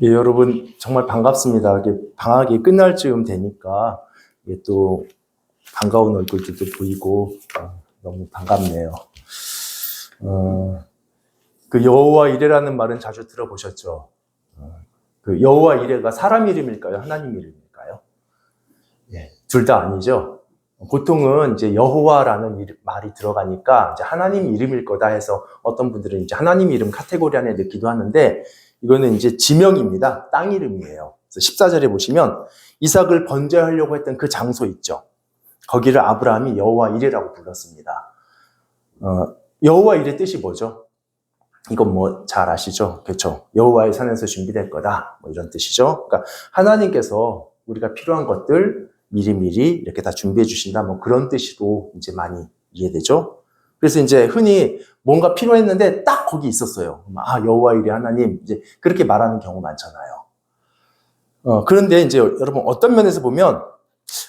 예, 여러분 정말 반갑습니다. 이게 방학이 끝날 즈음 되니까 이게 또 반가운 얼굴들도 보이고 너무 반갑네요. 그 여호와 이레라는 말은 자주 들어보셨죠? 그 여호와 이레가 사람 이름일까요? 하나님 이름일까요? 예, 둘 다 아니죠. 보통은 이제 여호와라는 말이 들어가니까 이제 하나님 이름일 거다 해서 어떤 분들은 이제 하나님 이름 카테고리 안에 넣기도 하는데, 이거는 이제 지명입니다. 땅 이름이에요. 그래서 14절에 보시면 이삭을 번제하려고 했던 그 장소 있죠. 거기를 아브라함이 여호와 이레라고 불렀습니다. 여호와 이레 뜻이 뭐죠? 이건 뭐 잘 아시죠? 그렇죠? 여호와의 산에서 준비될 거다, 뭐 이런 뜻이죠. 그러니까 하나님께서 우리가 필요한 것들 미리미리 이렇게 다 준비해 주신다, 뭐 그런 뜻으로 이제 많이 이해되죠. 그래서 이제 흔히 뭔가 필요했는데 딱 거기 있었어요. 아, 여호와 이레 하나님, 이제 그렇게 말하는 경우 많잖아요. 그런데 이제 여러분 어떤 면에서 보면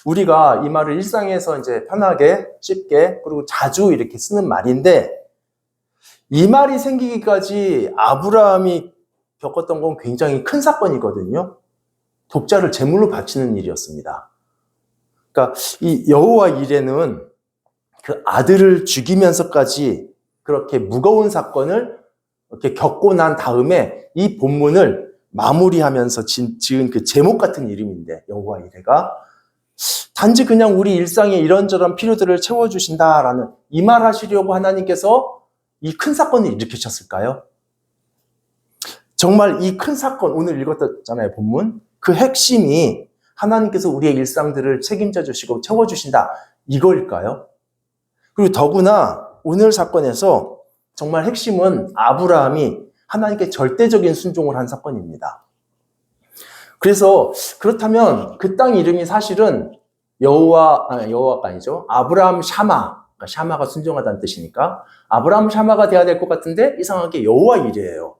우리가 이 말을 일상에서 이제 편하게 쉽게 그리고 자주 이렇게 쓰는 말인데, 이 말이 생기기까지 아브라함이 겪었던 건 굉장히 큰 사건이거든요. 독자를 제물로 바치는 일이었습니다. 그러니까 이 여호와 이레는 그 아들을 죽이면서까지 그렇게 무거운 사건을 이렇게 겪고 난 다음에 이 본문을 마무리하면서 지은 그 제목 같은 이름인데, 여호와 이레가 단지 그냥 우리 일상의 이런저런 필요들을 채워주신다라는 이 말 하시려고 하나님께서 이 큰 사건을 일으키셨을까요? 정말 이 큰 사건, 오늘 읽었잖아요, 본문. 그 핵심이 하나님께서 우리의 일상들을 책임져 주시고 채워주신다, 이거일까요? 그리고 더구나 오늘 사건에서 정말 핵심은 아브라함이 하나님께 절대적인 순종을 한 사건입니다. 그래서 그렇다면 그 땅 이름이 사실은 여호와가 아니죠. 아브라함 샤마. 그러니까 샤마가 순종하다는 뜻이니까 아브라함 샤마가 돼야 될 것 같은데 이상하게 여호와 이레예요.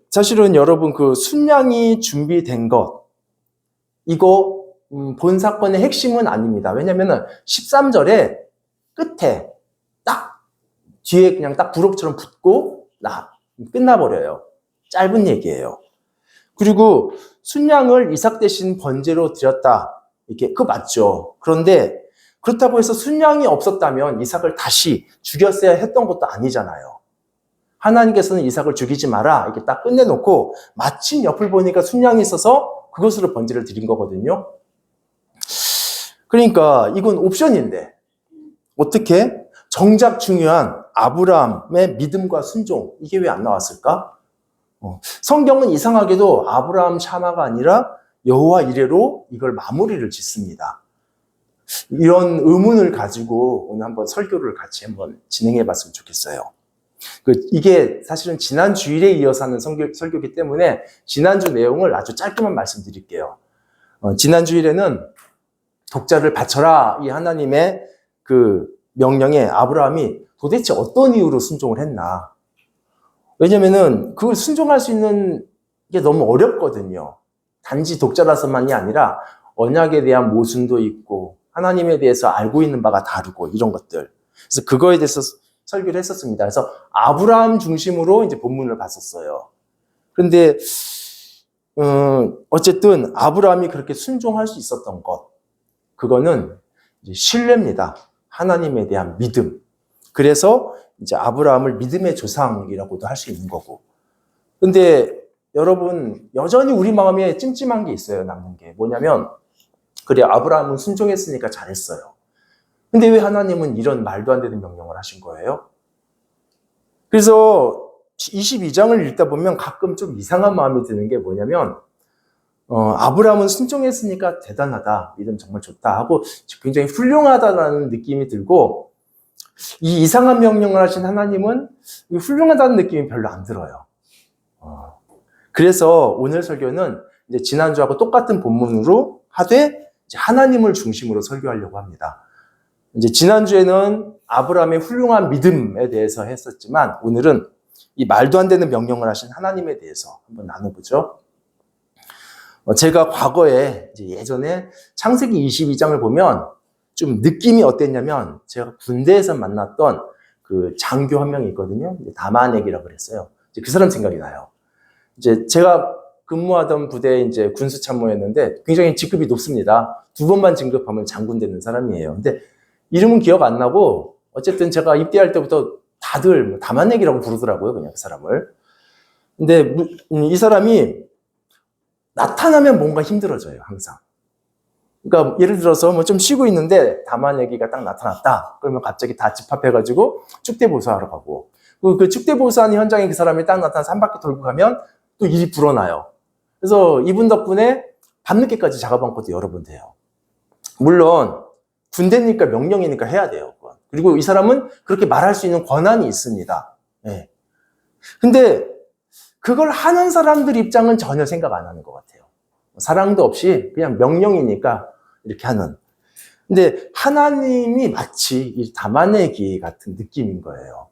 사실은 여러분 그 순양이 준비된 것, 이거 본 사건의 핵심은 아닙니다. 왜냐면은 13절에 끝에 딱 뒤에 그냥 딱 부록처럼 붙고 끝나버려요. 짧은 얘기예요. 그리고 순양을 이삭 대신 번제로 드렸다, 이게 그 맞죠. 그런데 그렇다고 해서 순양이 없었다면 이삭을 다시 죽였어야 했던 것도 아니잖아요. 하나님께서는 이삭을 죽이지 마라 이렇게 딱 끝내놓고 마침 옆을 보니까 순양이 있어서 그것으로 번제를 드린 거거든요. 그러니까 이건 옵션인데 어떻게 정작 중요한 아브라함의 믿음과 순종, 이게 왜 안 나왔을까? 성경은 이상하게도 아브라함 샤마가 아니라 여호와 이레로 이걸 마무리를 짓습니다. 이런 의문을 가지고 오늘 한번 설교를 같이 한번 진행해 봤으면 좋겠어요. 이게 사실은 지난 주일에 이어서 하는 설교이기 때문에 지난주 내용을 아주 짧게만 말씀드릴게요. 지난 주일에는 독자를 바쳐라, 이 하나님의 그 명령에 아브라함이 도대체 어떤 이유로 순종을 했나. 왜냐면은 그걸 순종할 수 있는 게 너무 어렵거든요. 단지 독자라서만이 아니라 언약에 대한 모순도 있고 하나님에 대해서 알고 있는 바가 다르고 이런 것들. 그래서 그거에 대해서 설교를 했었습니다. 그래서 아브라함 중심으로 이제 본문을 봤었어요. 그런데 어쨌든 아브라함이 그렇게 순종할 수 있었던 것, 그거는 이제 신뢰입니다. 하나님에 대한 믿음. 그래서 이제 아브라함을 믿음의 조상이라고도 할 수 있는 거고. 근데 여러분, 여전히 우리 마음에 찜찜한 게 있어요. 남는 게 뭐냐면, 그래, 아브라함은 순종했으니까 잘했어요. 근데 왜 하나님은 이런 말도 안 되는 명령을 하신 거예요? 그래서 22장을 읽다 보면 가끔 좀 이상한 마음이 드는 게 뭐냐면, 아브라함은 순종했으니까 대단하다, 믿음 정말 좋다 하고 굉장히 훌륭하다라는 느낌이 들고, 이 이상한 명령을 하신 하나님은 훌륭하다는 느낌이 별로 안 들어요. 그래서 오늘 설교는 이제 지난주하고 똑같은 본문으로 하되 이제 하나님을 중심으로 설교하려고 합니다. 이제 지난주에는 아브라함의 훌륭한 믿음에 대해서 했었지만 오늘은 이 말도 안 되는 명령을 하신 하나님에 대해서 한번 나눠보죠. 제가 과거에 이제 예전에 창세기 22장을 보면 좀 느낌이 어땠냐면, 제가 군대에서 만났던 그 장교 한 명이 있거든요. 다만액이라고 그랬어요. 이제 그 사람 생각이 나요. 이제 제가 근무하던 부대에 이제 군수참모였는데 굉장히 직급이 높습니다. 2번만 진급하면 장군 되는 사람이에요. 근데 이름은 기억 안 나고 어쨌든 제가 입대할 때부터 다들 다만액이라고 부르더라고요. 그냥 그 사람을. 근데 이 사람이 나타나면 뭔가 힘들어져요. 항상. 그러니까 예를 들어서 뭐 좀 쉬고 있는데 다만얘기가 딱 나타났다. 그러면 갑자기 다 집합해가지고 축대보수하러 가고 그 축대보수하는 현장에 그 사람이 딱 나타나서 한 바퀴 돌고 가면 또 일이 불어나요. 그래서 이분 덕분에 밤늦게까지 작업한 것도 여러 번 돼요. 물론 군대니까 명령이니까 해야 돼요. 그리고 이 사람은 그렇게 말할 수 있는 권한이 있습니다. 네. 근데 그걸 하는 사람들 입장은 전혀 생각 안 하는 것 같아요. 사랑도 없이 그냥 명령이니까 이렇게 하는. 근데 하나님이 마치 이 다만애기 같은 느낌인 거예요.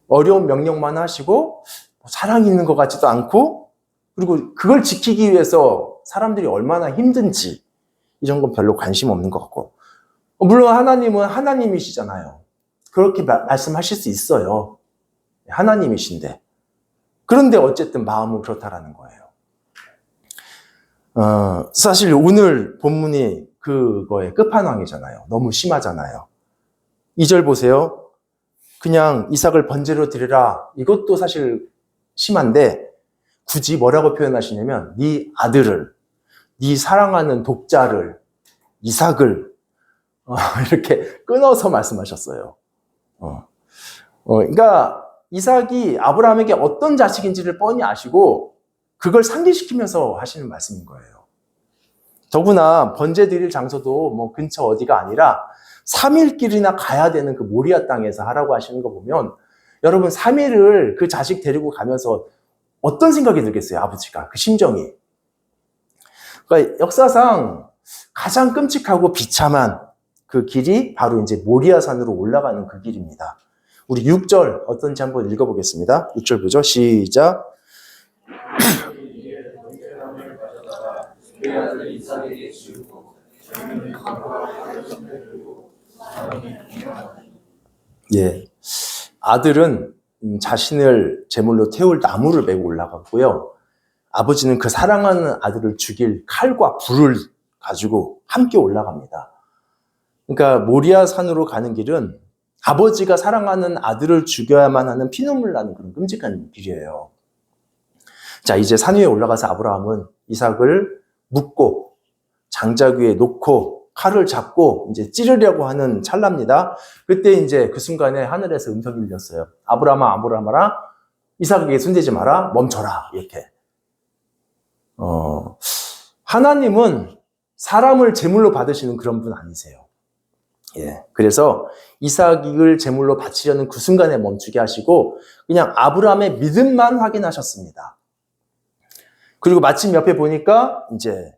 어려운 명령만 하시고 사랑이 있는 것 같지도 않고 그리고 그걸 지키기 위해서 사람들이 얼마나 힘든지 이런 건 별로 관심 없는 것 같고 물론 하나님은 하나님이시잖아요. 그렇게 말씀하실 수 있어요. 하나님이신데 그런데 어쨌든 마음은 그렇다라는 거예요. 사실 오늘 본문이 그거의 끝판왕이잖아요. 너무 심하잖아요. 2절 보세요. 그냥 이삭을 번제로 드리라. 이것도 사실 심한데 굳이 뭐라고 표현하시냐면 네 아들을, 네 사랑하는 독자를, 이삭을 이렇게 끊어서 말씀하셨어요. 그러니까 이삭이 아브라함에게 어떤 자식인지를 뻔히 아시고 그걸 상기시키면서 하시는 말씀인 거예요. 더구나 번제 드릴 장소도 뭐 근처 어디가 아니라 3일길이나 가야 되는 그 모리아 땅에서 하라고 하시는 거 보면 여러분 3일을 그 자식 데리고 가면서 어떤 생각이 들겠어요, 아버지가. 그 심정이. 그러니까 역사상 가장 끔찍하고 비참한 그 길이 바로 이제 모리아 산으로 올라가는 그 길입니다. 우리 6절 어떤지 한번 읽어보겠습니다. 6절 보죠. 시작. 예, 아들은 자신을 제물로 태울 나무를 메고 올라갔고요. 아버지는 그 사랑하는 아들을 죽일 칼과 불을 가지고 함께 올라갑니다. 그러니까 모리아 산으로 가는 길은 아버지가 사랑하는 아들을 죽여야만 하는 피눈물 나는 그런 끔찍한 길이에요. 자, 이제 산 위에 올라가서 아브라함은 이삭을 묶고 장작 위에 놓고 칼을 잡고 이제 찌르려고 하는 찰나입니다. 그때 이제 그 순간에 하늘에서 음성이 들렸어요. 아브라함아, 아브라함아, 이삭에게 손대지 마라, 멈춰라. 이렇게. 하나님은 사람을 제물로 받으시는 그런 분 아니세요. 예. 그래서 이삭을 제물로 바치려는 그 순간에 멈추게 하시고 그냥 아브라함의 믿음만 확인하셨습니다. 그리고 마침 옆에 보니까 이제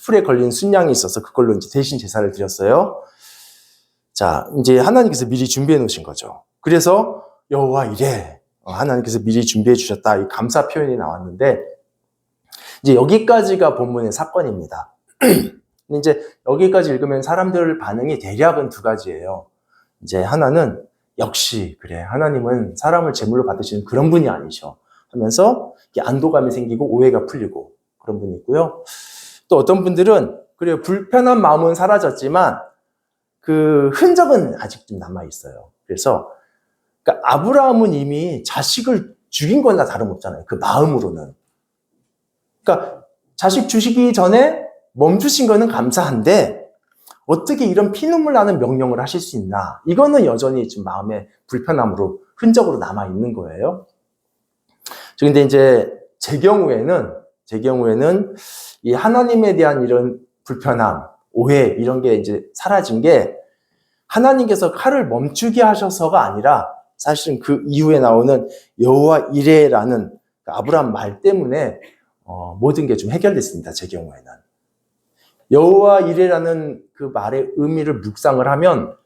풀에 걸린 순양이 있어서 그걸로 이제 대신 제사를 드렸어요. 자, 이제 하나님께서 미리 준비해 놓으신 거죠. 그래서 여호와 이래. 하나님께서 미리 준비해 주셨다. 이 감사 표현이 나왔는데 이제 여기까지가 본문의 사건입니다. 이제 여기까지 읽으면 사람들 반응이 대략은 두 가지예요. 이제 하나는 역시 그래. 하나님은 사람을 제물로 받으시는 그런 분이 아니셔. 하면서 안도감이 생기고 오해가 풀리고 그런 분이 있고요. 또 어떤 분들은 그래요. 불편한 마음은 사라졌지만 그 흔적은 아직 좀 남아 있어요. 그래서 그러니까 아브라함은 이미 자식을 죽인 거나 다름없잖아요. 그 마음으로는. 그러니까 자식 주시기 전에 멈추신 거는 감사한데 어떻게 이런 피눈물 나는 명령을 하실 수 있나? 이거는 여전히 좀 마음의 불편함으로 흔적으로 남아 있는 거예요. 근데 이제 제 경우에는 이 하나님에 대한 이런 불편함, 오해 이런 게 이제 사라진 게 하나님께서 칼을 멈추게 하셔서가 아니라 사실은 그 이후에 나오는 여호와 이레라는 아브라함 말 때문에 모든 게 좀 해결됐습니다. 제 경우에는. 여호와 이레라는 그 말의 의미를 묵상을 하면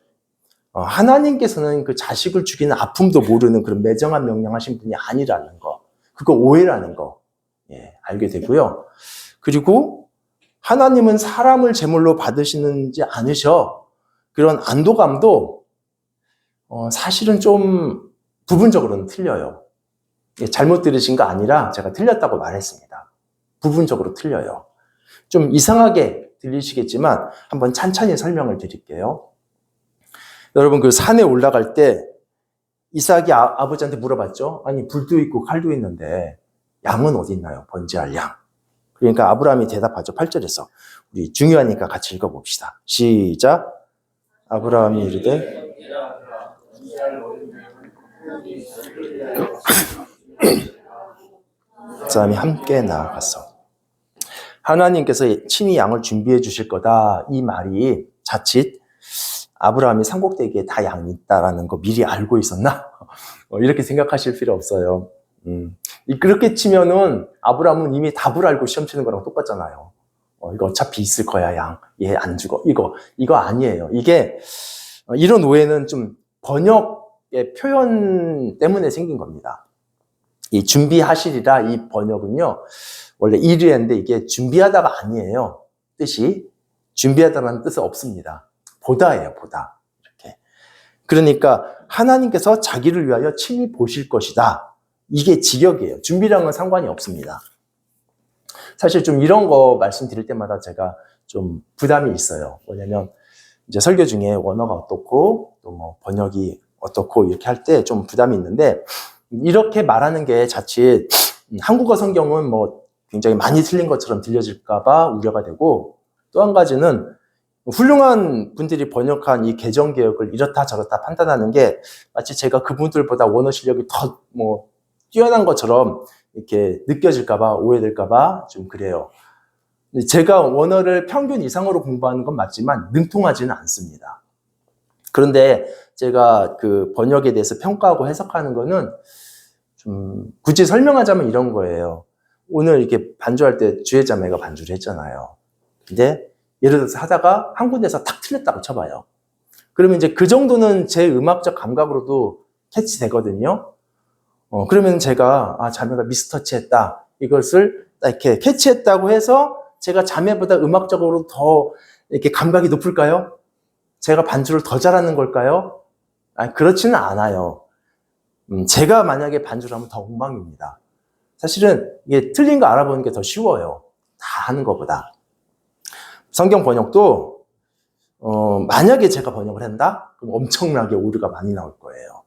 하나님께서는 그 자식을 죽이는 아픔도 모르는 그런 매정한 명령하신 분이 아니라는 거. 그거 오해라는 거. 예, 알게 되고요. 그리고 하나님은 사람을 제물로 받으시는지 않으셔. 그런 안도감도 사실은 좀 부분적으로는 틀려요. 잘못 들으신 거 아니라 제가 틀렸다고 말했습니다. 부분적으로 틀려요. 좀 이상하게 들리시겠지만 한번 찬찬히 설명을 드릴게요. 여러분, 그 산에 올라갈 때 이삭이 아버지한테 물어봤죠. 아니, 불도 있고 칼도 있는데 양은 어디 있나요? 번제할 양. 그러니까 아브라함이 대답하죠. 8절에서. 우리 중요하니까 같이 읽어봅시다. 시작. 아브라함이 이르되 그 사람이 함께 나아가서 하나님께서 친히 양을 준비해 주실 거다. 이 말이 자칫 아브라함이 산꼭대기에 다 양이 있다라는 거 미리 알고 있었나? 이렇게 생각하실 필요 없어요. 그렇게 치면은 아브라함은 이미 답을 알고 시험 치는 거랑 똑같잖아요. 이거 어차피 있을 거야, 양. 얘 안 죽어. 이거 아니에요. 이게 이런 오해는 좀 번역의 표현 때문에 생긴 겁니다. 이 준비하시리라 이 번역은요. 원래 이르인데 이게 준비하다가 아니에요. 뜻이 준비하다라는 뜻은 없습니다. 보다예요, 보다. 이렇게. 그러니까 하나님께서 자기를 위하여 친히 보실 것이다. 이게 직역이에요. 준비랑은 상관이 없습니다. 사실 좀 이런 거 말씀드릴 때마다 제가 좀 부담이 있어요. 뭐냐면 이제 설교 중에 원어가 어떻고 또 뭐 번역이 어떻고 이렇게 할 때 좀 부담이 있는데 이렇게 말하는 게 자칫 한국어 성경은 뭐 굉장히 많이 틀린 것처럼 들려질까 봐 우려가 되고 또 한 가지는 훌륭한 분들이 번역한 이 개정 개혁을 이렇다 저렇다 판단하는 게 마치 제가 그분들보다 원어 실력이 더 뭐 뛰어난 것처럼 이렇게 느껴질까 봐 오해될까 봐 좀 그래요. 제가 원어를 평균 이상으로 공부하는 건 맞지만 능통하지는 않습니다. 그런데 제가 그 번역에 대해서 평가하고 해석하는 거는 좀 굳이 설명하자면 이런 거예요. 오늘 이렇게 반주할 때 주혜자매가 반주를 했잖아요. 근데 예를 들어서 하다가 한 군데서 탁 틀렸다고 쳐봐요. 그러면 이제 그 정도는 제 음악적 감각으로도 캐치되거든요. 그러면 제가 자매가 미스터치했다. 이것을 이렇게 캐치했다고 해서 제가 자매보다 음악적으로 더 이렇게 감각이 높을까요? 제가 반주를 더 잘하는 걸까요? 그렇지는 않아요. 제가 만약에 반주를 하면 더 엉망입니다. 사실은 이게 틀린 거 알아보는 게 더 쉬워요. 다 하는 것보다. 성경 번역도 만약에 제가 번역을 한다? 그럼 엄청나게 오류가 많이 나올 거예요.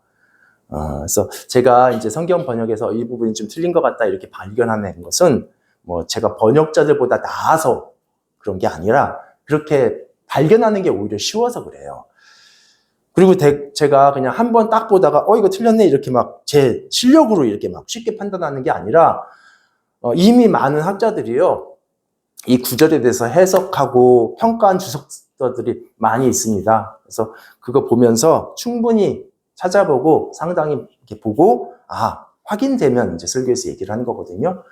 그래서 제가 이제 성경 번역에서 이 부분이 좀 틀린 것 같다 이렇게 발견하는 것은 뭐 제가 번역자들보다 나아서 그런 게 아니라 그렇게 발견하는 게 오히려 쉬워서 그래요. 그리고 제가 그냥 한번 딱 보다가 이거 틀렸네 이렇게 막 제 실력으로 이렇게 막 쉽게 판단하는 게 아니라 이미 많은 학자들이요. 이 구절에 대해서 해석하고 평가한 주석서들이 많이 있습니다. 그래서 그거 보면서 충분히 찾아보고 상당히 이렇게 보고 확인되면 이제 설교에서 얘기를 하는 거거든요.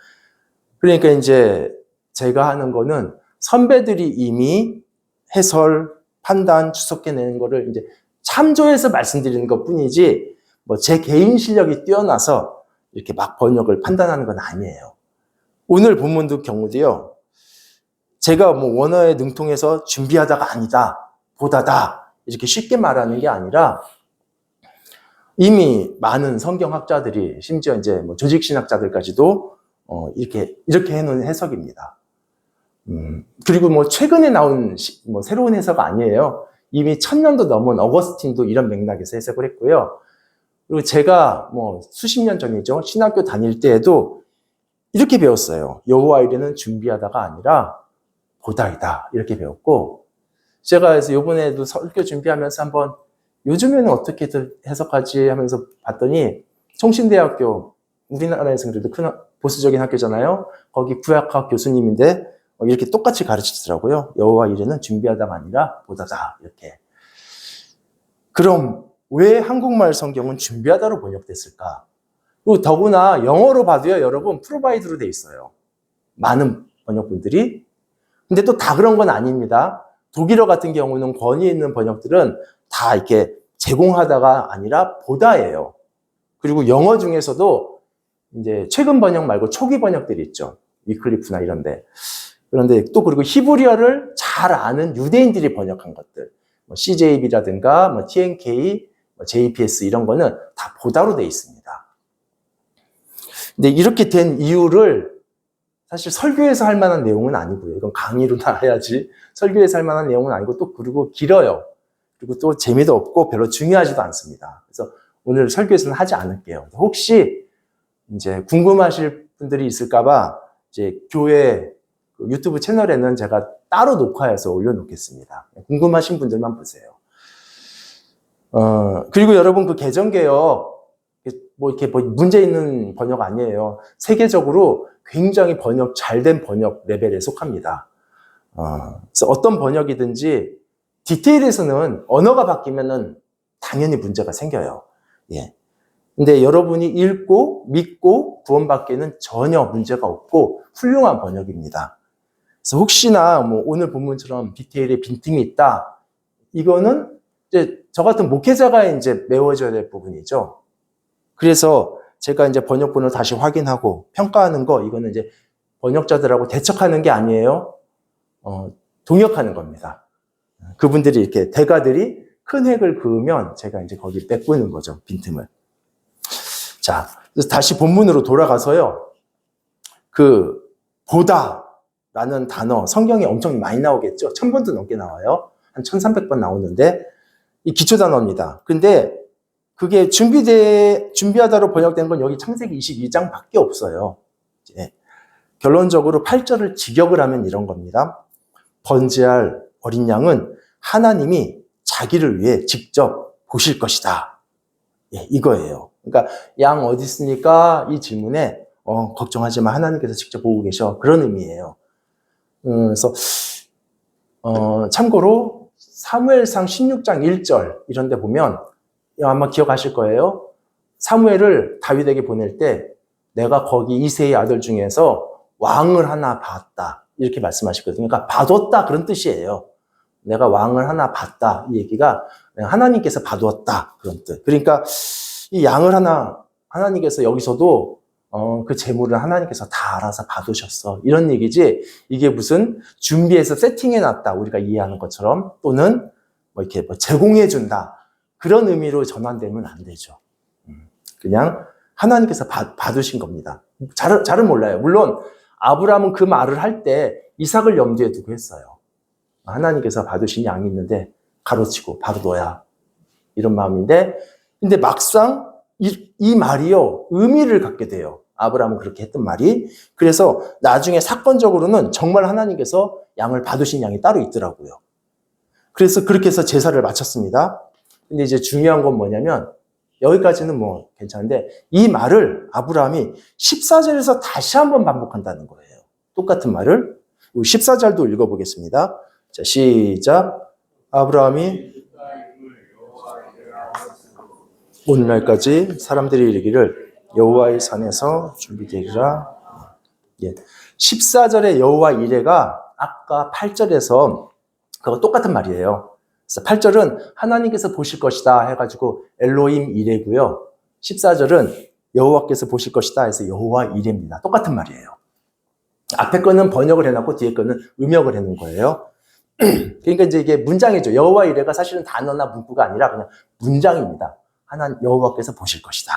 그러니까 이제 제가 하는 거는 선배들이 이미 해설, 판단, 주석해내는 거를 이제 참조해서 말씀드리는 것 뿐이지 뭐 제 개인 실력이 뛰어나서 이렇게 막 번역을 판단하는 건 아니에요. 오늘 본문도 경우도요. 제가 뭐 원어에 능통해서 준비하다가 아니다, 보다다 이렇게 쉽게 말하는 게 아니라 이미 많은 성경학자들이 심지어 이제 뭐 조직신학자들까지도 이렇게 해놓은 해석입니다. 그리고 뭐 최근에 나온 뭐 새로운 해석 아니에요. 이미 1000년도 넘은 어거스틴도 이런 맥락에서 해석을 했고요. 그리고 제가 뭐 수십 년 전이죠. 신학교 다닐 때에도 이렇게 배웠어요. 여호와 이레는 준비하다가 아니라 보다이다. 이렇게 배웠고 제가 그래서 이번에도 설교 준비하면서 한번 요즘에는 어떻게 해석하지 하면서 봤더니 성신대학교 우리나라에서 그래도 큰 보수적인 학교잖아요. 거기 구약학 교수님인데 이렇게 똑같이 가르치더라고요. 여호와 이레는 준비하다가 아니라 보다다 이렇게. 그럼 왜 한국말 성경은 준비하다로 번역됐을까? 그리고 더구나 영어로 봐도요, 여러분 프로바이드로 돼 있어요. 많은 번역분들이. 근데 또 다 그런 건 아닙니다. 독일어 같은 경우는 권위 있는 번역들은 다 이렇게 제공하다가 아니라 보다예요. 그리고 영어 중에서도 이제 최근 번역 말고 초기 번역들이 있죠. 위클리프나 이런데. 그런데 또 그리고 히브리어를 잘 아는 유대인들이 번역한 것들. 뭐 CJB라든가 뭐 TNK JPS 이런 거는 다 보다로 돼 있습니다. 근데 이렇게 된 이유를 사실 설교에서 할 만한 내용은 아니고요. 이건 강의로 나와야지. 설교에서 할 만한 내용은 아니고 또 그리고 길어요. 그리고 또 재미도 없고 별로 중요하지도 않습니다. 그래서 오늘 설교에서는 하지 않을게요. 혹시 이제 궁금하실 분들이 있을까봐 이제 교회 유튜브 채널에는 제가 따로 녹화해서 올려놓겠습니다. 궁금하신 분들만 보세요. 그리고 여러분 그 개정개혁 이렇게 문제 있는 번역 아니에요. 세계적으로 굉장히 잘된 번역 레벨에 속합니다. 그래서 어떤 번역이든지 디테일에서는 언어가 바뀌면은 당연히 문제가 생겨요. 예. 근데 여러분이 읽고 믿고 구원받기에는 전혀 문제가 없고 훌륭한 번역입니다. 그래서 혹시나 오늘 본문처럼 디테일에 빈틈이 있다. 이거는 이제 저 같은 목회자가 이제 메워져야 될 부분이죠. 그래서 제가 이제 번역본을 다시 확인하고 평가하는 거, 이거는 이제 번역자들하고 대척하는 게 아니에요. 동역하는 겁니다. 그분들이 이렇게 대가들이 큰 획을 그으면 제가 이제 거기 메꾸는 거죠. 빈틈을. 자, 그래서 다시 본문으로 돌아가서요. 보다라는 단어, 성경에 엄청 많이 나오겠죠. 1000번도 넘게 나와요. 한 1300번 나오는데, 이 기초 단어입니다. 근데 그게 준비하다로 번역된 건 여기 창세기 22장 밖에 없어요. 예. 결론적으로 8절을 직역을 하면 이런 겁니다. 번제할 어린 양은 하나님이 자기를 위해 직접 보실 것이다. 예, 이거예요. 그러니까 양 어디 있습니까? 이 질문에 걱정하지 마. 하나님께서 직접 보고 계셔. 그런 의미예요. 그래서 참고로 사무엘상 16장 1절 이런 데 보면 아마 기억하실 거예요. 사무엘을 다윗에게 보낼 때 내가 거기 이새의 아들 중에서 왕을 하나 봤다. 이렇게 말씀하시거든요. 그러니까 봐뒀다 그런 뜻이에요. 내가 왕을 하나 봤다. 이 얘기가 하나님께서 봐두었다. 그런 뜻. 그러니까 이 양을 하나님께서 여기서도 그 재물을 하나님께서 다 알아서 봐두셨어. 이런 얘기지. 이게 무슨 준비해서 세팅해놨다. 우리가 이해하는 것처럼 또는 이렇게 제공해준다. 그런 의미로 전환되면 안 되죠. 그냥 하나님께서 봐두신 겁니다. 잘은 몰라요. 물론 아브라함은 그 말을 할 때 이삭을 염두에 두고 했어요. 하나님께서 봐두신 양이 있는데 가로치고 봐둬야 이런 마음인데 근데 막상 이 말이요 의미를 갖게 돼요. 아브라함은 그렇게 했던 말이. 그래서 나중에 사건적으로는 정말 하나님께서 양을 봐두신 양이 따로 있더라고요. 그래서 그렇게 해서 제사를 마쳤습니다. 근데 이제 중요한 건 뭐냐면 여기까지는 괜찮은데 이 말을 아브라함이 14절에서 다시 한번 반복한다는 거예요. 똑같은 말을 14절도 읽어보겠습니다. 자, 시작. 아브라함이 오늘날까지 사람들이 이르기를 여호와의 산에서 준비되리라. 예. 14절의 여호와 이레가 아까 8절에서 그거 똑같은 말이에요. 그래서 8절은 하나님께서 보실 것이다 해가지고 엘로힘 이레고요. 14절은 여호와께서 보실 것이다 해서 여호와 이레입니다. 똑같은 말이에요. 앞에 거는 번역을 해놨고 뒤에 거는 음역을 해놓은 거예요. 그러니까 이제 이게 문장이죠. 여호와 이레가 사실은 단어나 문구가 아니라 그냥 문장입니다. 여호와께서 보실 것이다.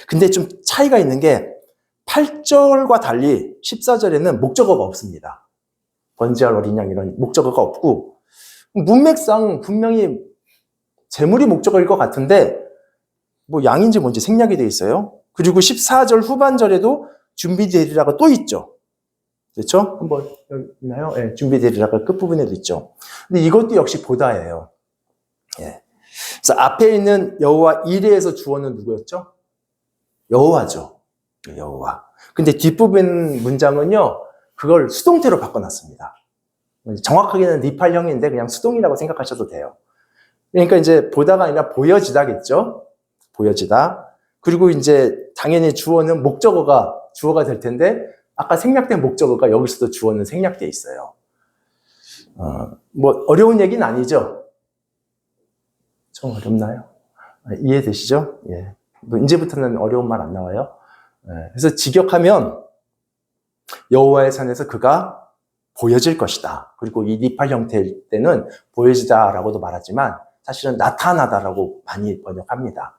근데 좀 차이가 있는 게 8절과 달리 14절에는 목적어가 없습니다. 번제할 어린 양 이런 목적어가 없고 문맥상 분명히 재물이 목적어일 것 같은데 양인지 뭔지 생략이 돼 있어요. 그리고 14절 후반절에도 준비되리라가 또 있죠. 그렇죠? 한번 여기 있나요? 네, 준비되리라가 끝부분에도 있죠. 근데 이것도 역시 보다예요. 예. 그래서 앞에 있는 여호와 이레에서 주어는 누구였죠? 여호와죠. 여호와. 근데 뒷부분 문장은요, 그걸 수동태로 바꿔놨습니다. 정확하게는 니팔형인데 그냥 수동이라고 생각하셔도 돼요. 그러니까 이제 보다가 아니라 보여지다겠죠? 보여지다. 그리고 이제 당연히 주어는 주어가 될 텐데 아까 생략된 목적어가 여기서도 주어는 생략되어 있어요. 어려운 얘기는 아니죠? 좀 어렵나요? 이해되시죠? 예. 이제부터는 어려운 말 안 나와요. 예. 그래서 직역하면 여호와의 산에서 그가 보여질 것이다. 그리고 이 니팔 형태일 때는 보여지다라고도 말하지만 사실은 나타나다라고 많이 번역합니다.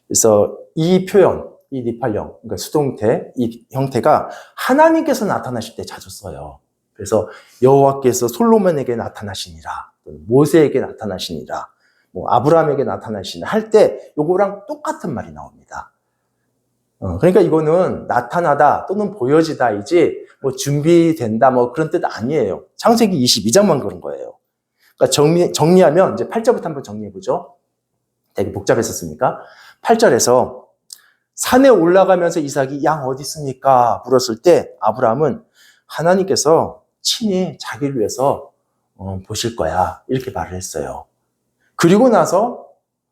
그래서 이 표현, 이 니팔령, 그러니까 수동태, 이 형태가 하나님께서 나타나실 때 자주 써요. 그래서 여호와께서 솔로몬에게 나타나시니라, 모세에게 나타나시니라, 뭐 아브라함에게 나타나시니라 할 때 요거랑 똑같은 말이 나옵니다. 그러니까 이거는 나타나다 또는 보여지다이지 뭐 준비된다 뭐 그런 뜻 아니에요. 창세기 22장만 그런 거예요. 그러니까 정리하면 이제 8절부터 한번 정리해보죠. 되게 복잡했었으니까 8절에서 산에 올라가면서 이삭이 양 어디 있습니까? 물었을 때 아브라함은 하나님께서 친히 자기를 위해서 보실 거야 이렇게 말을 했어요. 그리고 나서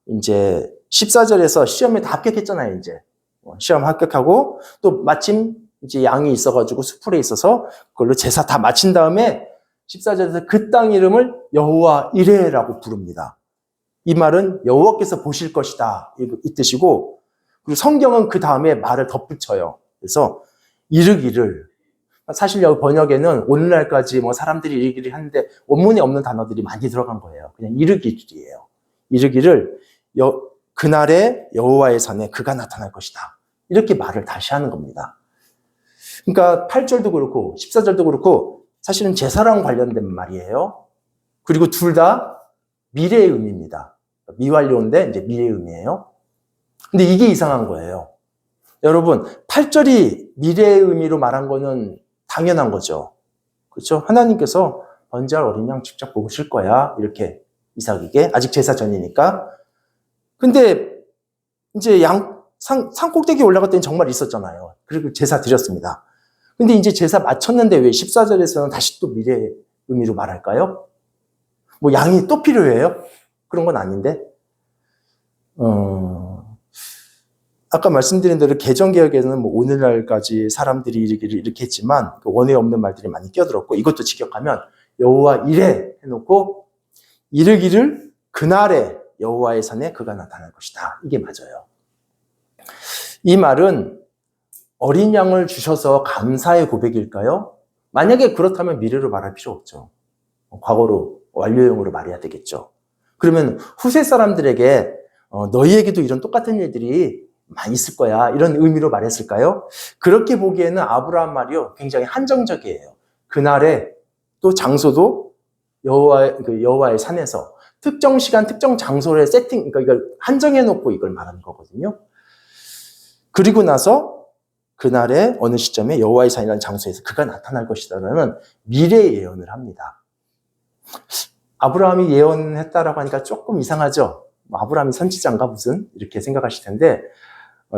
이제 14절에서 시험에 다 합격했잖아요. 이제 시험 합격하고 또 마침 이제 양이 있어가지고 수풀에 있어서 그걸로 제사 다 마친 다음에 14절에서 그 땅 이름을 여호와 이레라고 부릅니다. 이 말은 여호와께서 보실 것이다 이 뜻이고, 그리고 성경은 그 다음에 말을 덧붙여요. 그래서 이르기를, 사실 여기 번역에는 오늘날까지 뭐 사람들이 이르기를 하는데 원문에 없는 단어들이 많이 들어간 거예요. 그냥 이르기를이에요. 이르기를 그날에 여호와의 산에 그가 나타날 것이다. 이렇게 말을 다시 하는 겁니다. 그러니까 8절도 그렇고 14절도 그렇고 사실은 제사랑 관련된 말이에요. 그리고 둘 다 미래의 의미입니다. 미완료인데 이제 미래의 의미예요. 근데 이게 이상한 거예요. 여러분, 8절이 미래의 의미로 말한 거는 당연한 거죠. 그렇죠? 하나님께서 번제할 어린 양 직접 보실 거야. 이렇게 이삭에게, 아직 제사 전이니까. 근데 이제 산 꼭대기에 올라갔더니 정말 있었잖아요. 그리고 제사 드렸습니다. 근데 이제 제사 마쳤는데 왜 14절에서는 다시 또 미래의 의미로 말할까요? 뭐 양이 또 필요해요? 그런 건 아닌데. 아까 말씀드린 대로 개정개혁에는 뭐 오늘날까지 사람들이 이르기를 이렇게 했지만 원에 없는 말들이 많이 끼어들었고, 이것도 직역하면 여호와 이레 해놓고 이르기를 그날에 여호와의 산에 그가 나타날 것이다. 이게 맞아요. 이 말은 어린 양을 주셔서 감사의 고백일까요? 만약에 그렇다면 미래로 말할 필요 없죠. 과거로 완료형으로 말해야 되겠죠. 그러면 후세 사람들에게 너희에게도 이런 똑같은 일들이 많이 있을 거야 이런 의미로 말했을까요? 그렇게 보기에는 아브라함 말이요 굉장히 한정적이에요. 그날에 또 장소도 여호와의 산에서 특정 시간 특정 장소를 그러니까 이걸 한정해 놓고 이걸 말하는 거거든요. 그리고 나서 그날에 어느 시점에 여호와의 산이라는 장소에서 그가 나타날 것이다라는 미래 예언을 합니다. 아브라함이 예언했다라고 하니까 조금 이상하죠. 아브라함이 선지자인가 무슨 이렇게 생각하실 텐데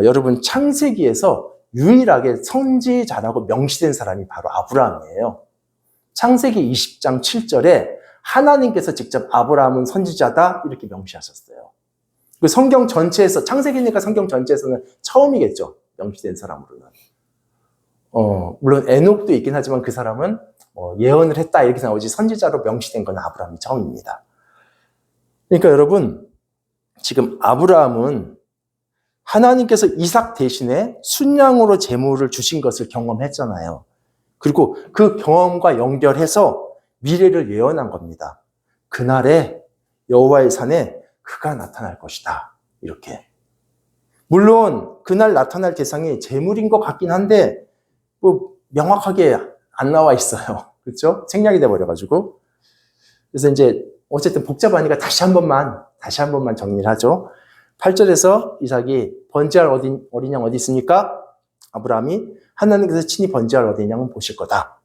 여러분, 창세기에서 유일하게 선지자라고 명시된 사람이 바로 아브라함이에요. 창세기 20장 7절에 하나님께서 직접 아브라함은 선지자다 이렇게 명시하셨어요. 그 성경 전체에서, 창세기니까 성경 전체에서는 처음이겠죠. 명시된 사람으로는. 물론 에녹도 있긴 하지만 그 사람은 예언을 했다 이렇게 나오지 선지자로 명시된 건 아브라함이 처음입니다. 그러니까 여러분, 지금 아브라함은 하나님께서 이삭 대신에 순양으로 제물을 주신 것을 경험했잖아요. 그리고 그 경험과 연결해서 미래를 예언한 겁니다. 그날에 여호와의 산에 그가 나타날 것이다. 이렇게. 물론 그날 나타날 대상이 제물인 것 같긴 한데 뭐 명확하게 안 나와 있어요. 그렇죠? 생략이 돼 버려가지고. 그래서 이제 어쨌든 복잡하니까 다시 한 번만 정리를 하죠. 8절에서 이삭이 번제할 어린 양 어디 있습니까? 아브라함이 하나님께서 친히 번제할 어린 양은 보실 거다.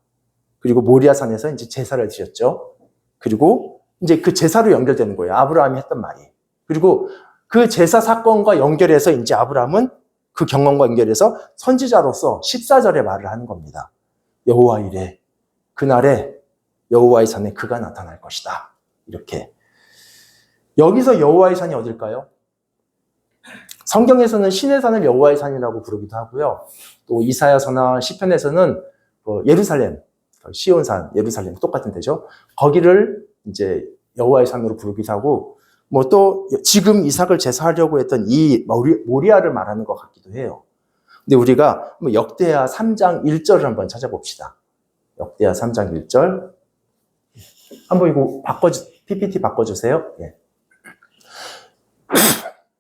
그리고 모리아 산에서 이제 제사를 드렸죠. 그리고 이제 그 제사로 연결되는 거예요. 아브라함이 했던 말이. 그리고 그 제사 사건과 연결해서 이제 아브라함은 그 경험과 연결해서 선지자로서 14절에 말을 하는 겁니다. 여호와 이레, 그날에 여호와의 산에 그가 나타날 것이다. 이렇게. 여기서 여호와의 산이 어딜까요? 성경에서는 신의 산을 여호와의 산이라고 부르기도 하고요. 또 이사야서나 시편에서는 예루살렘, 시온산, 예루살렘 똑같은 데죠. 거기를 이제 여호와의 산으로 부르기도 하고, 뭐 또 지금 이삭을 제사하려고 했던 이 모리아를 말하는 것 같기도 해요. 근데 우리가 역대하 3장 1절을 한번 찾아봅시다. 역대하 3장 1절. 한번 이거 PPT 바꿔주세요. 예.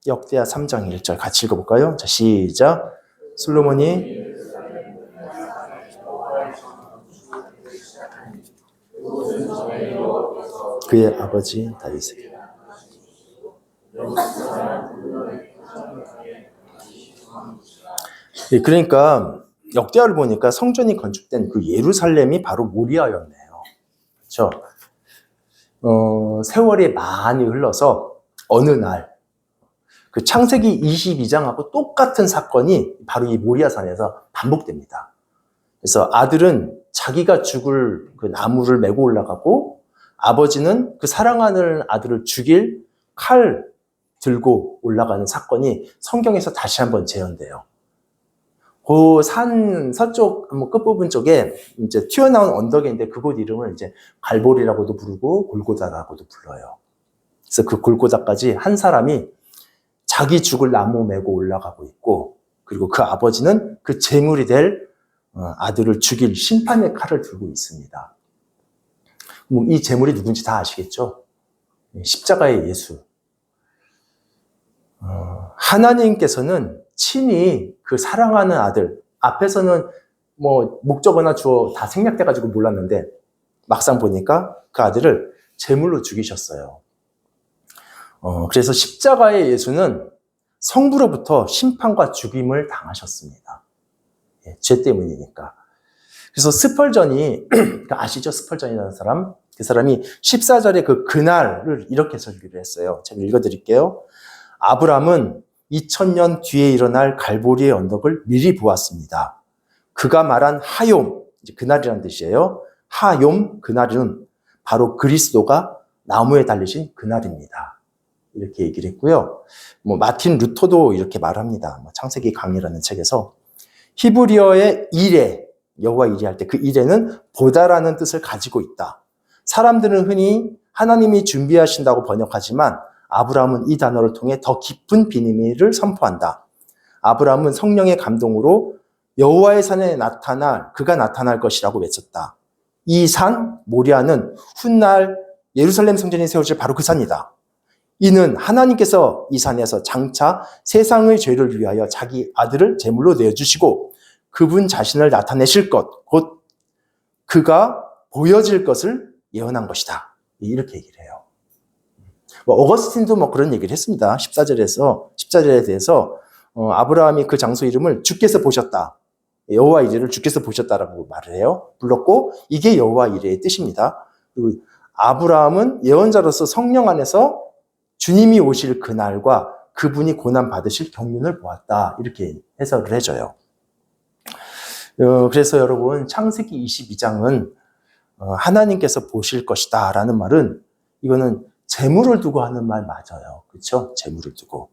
역대하 3장 1절 같이 읽어볼까요? 자, 시작. 솔로몬이 그의 아버지 다윗에게 예, 그러니까 역대하를 보니까 성전이 건축된 그 예루살렘이 바로 모리아였네요. 그렇죠? 세월이 많이 흘러서 어느 날 그 창세기 22장하고 똑같은 사건이 바로 이 모리아산에서 반복됩니다. 그래서 아들은 자기가 죽을 그 나무를 메고 올라가고 아버지는 그 사랑하는 아들을 죽일 칼 들고 올라가는 사건이 성경에서 다시 한번 재현돼요. 그 산 서쪽 끝부분 쪽에 이제 튀어나온 언덕인데 그곳 이름을 이제 갈보리라고도 부르고 골고다라고도 불러요. 그래서 그 골고다까지 한 사람이 자기 죽을 나무 메고 올라가고 있고, 그리고 그 아버지는 그 제물이 될 아들을 죽일 심판의 칼을 들고 있습니다. 이 제물이 누군지 다 아시겠죠? 십자가의 예수. 하나님께서는 친히 그 사랑하는 아들, 앞에서는 뭐 목적어나 주어 다 생략돼가지고 몰랐는데 막상 보니까 그 아들을 제물로 죽이셨어요. 그래서 십자가의 예수는 성부로부터 심판과 죽임을 당하셨습니다. 예, 죄 때문이니까. 그래서 스펄전이, 아시죠? 스펄전이라는 사람? 그 사람이 14절에 그날을 이렇게 설교를 했어요. 제가 읽어드릴게요. 아브람은 2000년 뒤에 일어날 갈보리의 언덕을 미리 보았습니다. 그가 말한 하욤, 이제 그날이라는 뜻이에요. 하욤, 그날은 바로 그리스도가 나무에 달리신 그날입니다. 이렇게 얘기를 했고요. 마틴 루터도 이렇게 말합니다. 창세기 강의라는 책에서 히브리어의 이레, 여호와 이레 할 때 그 이레는 보다라는 뜻을 가지고 있다. 사람들은 흔히 하나님이 준비하신다고 번역하지만 아브라함은 이 단어를 통해 더 깊은 비밀을 선포한다. 아브라함은 성령의 감동으로 여호와의 산에 그가 나타날 것이라고 외쳤다. 이 산, 모리아는 훗날 예루살렘 성전이 세워질 바로 그 산이다. 이는 하나님께서 이 산에서 장차 세상의 죄를 위하여 자기 아들을 제물로 내어주시고 그분 자신을 나타내실 것, 곧 그가 보여질 것을 예언한 것이다. 이렇게 얘기를 해요. 어거스틴도 그런 얘기를 했습니다. 14절에 대해서 아브라함이 그 장소 이름을 주께서 보셨다. 여호와 이레를 주께서 보셨다라고 말을 해요. 불렀고 이게 여호와 이레의 뜻입니다. 그리고 아브라함은 예언자로서 성령 안에서 주님이 오실 그날과 그분이 고난 받으실 경륜을 보았다. 이렇게 해석을 해줘요. 그래서 여러분 창세기 22장은 하나님께서 보실 것이다 라는 말은 이거는 재물을 두고 하는 말 맞아요. 그렇죠? 재물을 두고.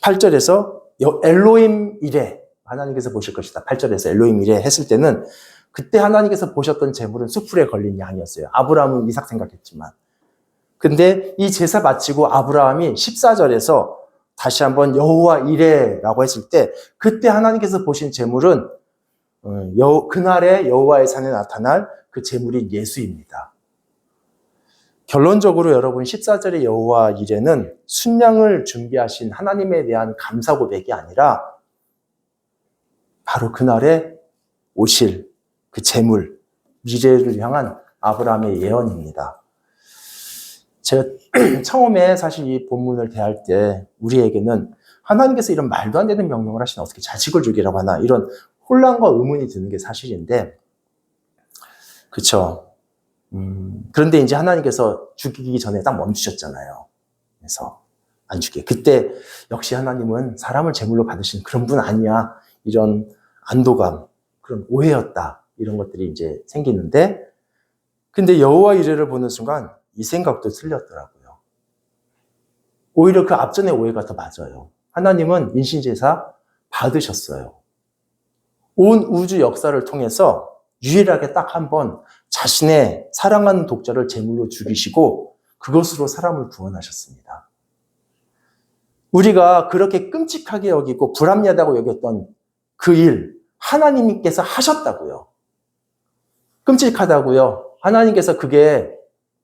8절에서 엘로힘 이레 하나님께서 보실 것이다. 8절에서 엘로힘 이레 했을 때는 그때 하나님께서 보셨던 재물은 수풀에 걸린 양이었어요. 아브라함은 이삭 생각했지만. 근데 이 제사 마치고 아브라함이 14절에서 다시 한번 여호와 이레라고 했을 때 그때 하나님께서 보신 재물은 그날에 여호와의 산에 나타날 그 재물이 예수입니다. 결론적으로 여러분 14절의 여호와 이레는 순양을 준비하신 하나님에 대한 감사 고백이 아니라 바로 그날에 오실 그 재물, 미래를 향한 아브라함의 예언입니다. 제가 처음에 사실 이 본문을 대할 때 우리에게는 하나님께서 이런 말도 안 되는 명령을 하시나 어떻게 자식을 죽이라고 하나 이런 혼란과 의문이 드는 게 사실인데 그렇죠. 그런데 이제 하나님께서 죽이기 전에 딱 멈추셨잖아요. 그래서 안 죽게. 그때 역시 하나님은 사람을 제물로 받으시는 그런 분 아니야. 이런 안도감, 그런 오해였다. 이런 것들이 이제 생기는데 근데 여호와 이레를 보는 순간 이 생각도 틀렸더라고요. 오히려 그 앞전의 오해가 더 맞아요. 하나님은 인신제사 받으셨어요. 온 우주 역사를 통해서 유일하게 딱 한 번 자신의 사랑하는 독자를 제물로 죽이시고 그것으로 사람을 구원하셨습니다. 우리가 그렇게 끔찍하게 여기고 불합리하다고 여겼던 그 일 하나님께서 하셨다고요. 끔찍하다고요. 하나님께서 그게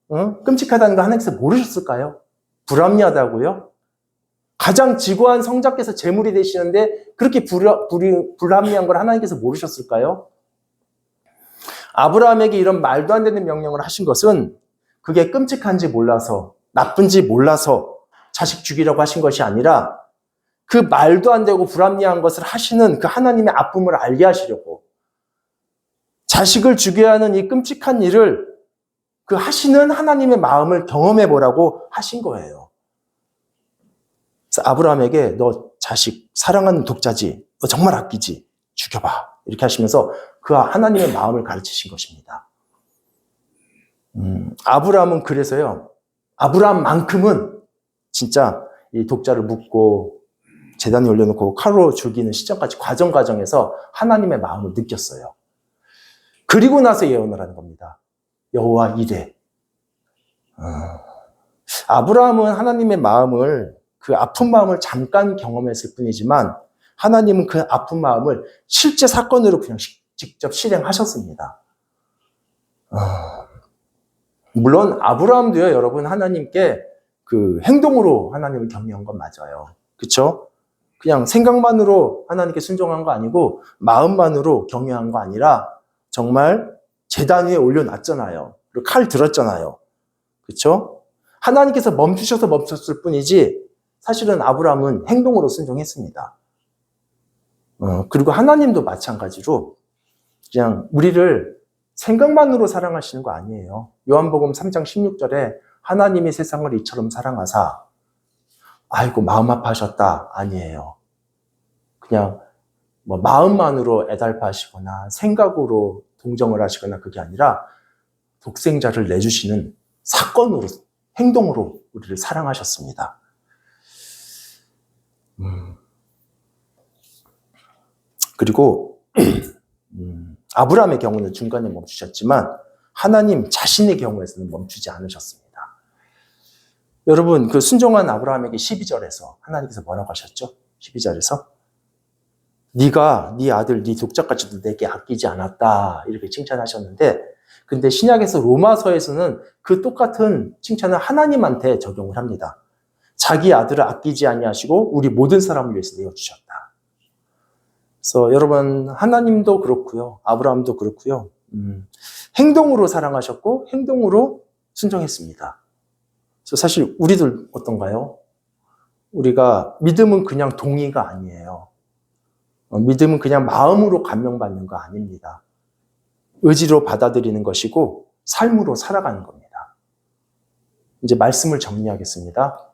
끔찍하다는 거 하나님께서 모르셨을까요? 불합리하다고요? 가장 지고한 성자께서 제물이 되시는데 그렇게 불합리한 걸 하나님께서 모르셨을까요? 아브라함에게 이런 말도 안 되는 명령을 하신 것은 그게 끔찍한지 몰라서, 나쁜지 몰라서 자식 죽이라고 하신 것이 아니라 그 말도 안 되고 불합리한 것을 하시는 그 하나님의 아픔을 알게 하시려고, 자식을 죽여야 하는 이 끔찍한 일을 그 하시는 하나님의 마음을 경험해 보라고 하신 거예요. 그래서 아브라함에게 너 자식 사랑하는 독자지, 너 정말 아끼지, 죽여봐, 이렇게 하시면서 그 하나님의 마음을 가르치신 것입니다. 아브라함은 그래서요, 아브라함만큼은 진짜 이 독자를 묻고 제단에 올려놓고 칼로 죽이는 시점까지 과정에서 하나님의 마음을 느꼈어요. 그리고 나서 예언을 하는 겁니다. 여호와 이레. 아브라함은 하나님의 마음을, 그 아픈 마음을 잠깐 경험했을 뿐이지만 하나님은 그 아픈 마음을 실제 사건으로 그냥 직접 실행하셨습니다. 물론 아브라함도요, 여러분, 하나님께 그 행동으로 하나님을 경외한 건 맞아요. 그렇죠? 그냥 생각만으로 하나님께 순종한 거 아니고 마음만으로 경외한 거 아니라 정말 제단 위에 올려놨잖아요. 그리고 칼 들었잖아요. 그렇죠? 하나님께서 멈추셔서 멈췄을 뿐이지 사실은 아브라함은 행동으로 순종했습니다. 그리고 하나님도 마찬가지로 그냥 우리를 생각만으로 사랑하시는 거 아니에요. 요한복음 3장 16절에 하나님이 세상을 이처럼 사랑하사 아이고 마음 아파하셨다 아니에요. 그냥 뭐 마음만으로 애달파하시거나 생각으로 동정을 하시거나 그게 아니라 독생자를 내주시는 사건으로, 행동으로 우리를 사랑하셨습니다. 그리고 아브라함의 경우는 중간에 멈추셨지만 하나님 자신의 경우에서는 멈추지 않으셨습니다. 여러분, 그 순종한 아브라함에게 12절에서 하나님께서 뭐라고 하셨죠? 12절에서 네가 네 아들 네 독자까지도 내게 아끼지 않았다, 이렇게 칭찬하셨는데, 근데 신약에서 로마서에서는 그 똑같은 칭찬을 하나님한테 적용을 합니다. 자기 아들을 아끼지 아니하시고 우리 모든 사람을 위해서 내어주셨다. 그래서 여러분, 하나님도 그렇고요, 아브라함도 그렇고요, 행동으로 사랑하셨고 행동으로 순종했습니다. 그래서 사실 우리들 어떤가요? 우리가 믿음은 그냥 동의가 아니에요. 믿음은 그냥 마음으로 감명받는 거 아닙니다. 의지로 받아들이는 것이고 삶으로 살아가는 겁니다. 이제 말씀을 정리하겠습니다.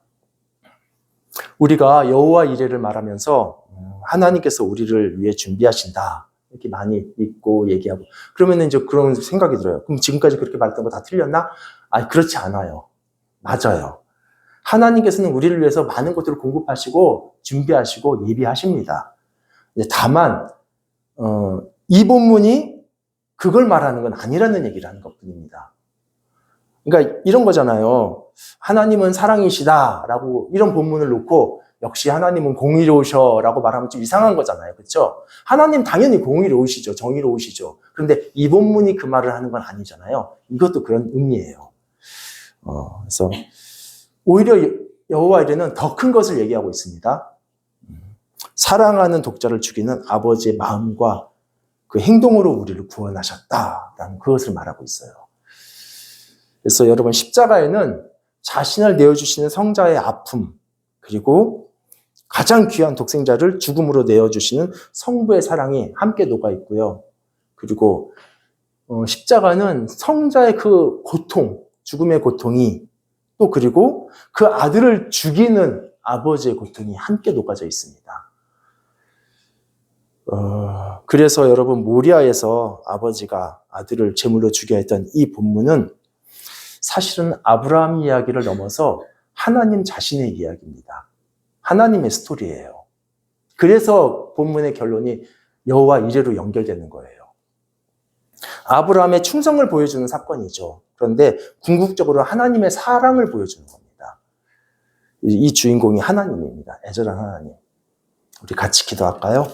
우리가 여호와 이레를 말하면서 하나님께서 우리를 위해 준비하신다, 이렇게 많이 읽고 얘기하고 그러면 이제 그런 생각이 들어요. 그럼 지금까지 그렇게 말했던 거 다 틀렸나? 아니, 그렇지 않아요. 맞아요. 하나님께서는 우리를 위해서 많은 것들을 공급하시고 준비하시고 예비하십니다. 다만 이 본문이 그걸 말하는 건 아니라는 얘기를 하는 것뿐입니다. 그러니까 이런 거잖아요. 하나님은 사랑이시다라고 이런 본문을 놓고 역시 하나님은 공의로우셔라고 말하면 좀 이상한 거잖아요. 그렇죠? 하나님 당연히 공의로우시죠. 정의로우시죠. 그런데 이 본문이 그 말을 하는 건 아니잖아요. 이것도 그런 의미예요. 그래서 오히려 여호와 이레는 더 큰 것을 얘기하고 있습니다. 사랑하는 독자를 죽이는 아버지의 마음과 그 행동으로 우리를 구원하셨다라는 그것을 말하고 있어요. 그래서 여러분, 십자가에는 자신을 내어주시는 성자의 아픔, 그리고 가장 귀한 독생자를 죽음으로 내어주시는 성부의 사랑이 함께 녹아 있고요. 그리고 십자가는 성자의 그 고통, 죽음의 고통이 또 그리고 그 아들을 죽이는 아버지의 고통이 함께 녹아져 있습니다. 그래서 여러분, 모리아에서 아버지가 아들을 제물로 죽여야 했던 이 본문은 사실은 아브라함 이야기를 넘어서 하나님 자신의 이야기입니다. 하나님의 스토리예요. 그래서 본문의 결론이 여호와 이레로 연결되는 거예요. 아브라함의 충성을 보여주는 사건이죠. 그런데 궁극적으로 하나님의 사랑을 보여주는 겁니다. 이 주인공이 하나님입니다. 애절한 하나님. 우리 같이 기도할까요?